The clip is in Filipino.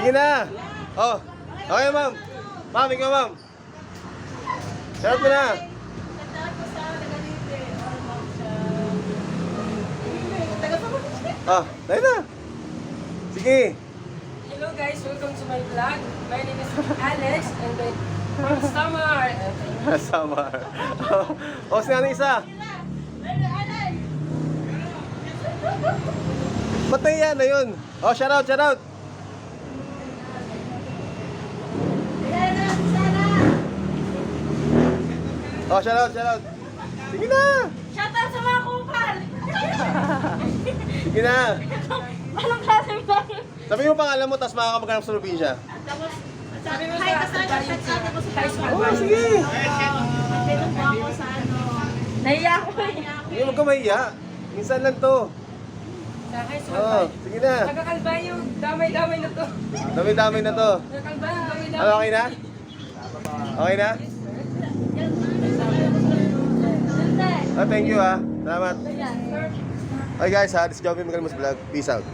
Sige na. Oh. Okay, ma'am. Ma'am, ikaw, ma'am. Sarap mo na. Ah, dahil na. Sige. Hello guys, welcome to my vlog. My name is Alex and then from Samar. Samar. Oh, sino na isa? Matay yan na yun. Oh, shout out, shout out. Oh, shout out, shout out. Sige na. Shout out sa mga kupal! Sige na. Anong klase ba? Sabi mo pangalan mo, tapos makakapaghanap sa probinsya. Tapos, Sabi mo hi, sa kasama chat ko sa high school. Oh, sige. Dito po ako sa ano. Naiya ko eh. Hindi mo ka mahiya. Minsan lang to. Sa high school. Oh, sige na. Nagkakalbayo, damay-damay na to. Dami-dami na to. Nagkakalbayo, damay-damay. Ano, okay na? Okay na? Oh, thank you ha. Salamat. Okay guys ha, this is Joby Magalmas Vlog. Peace out.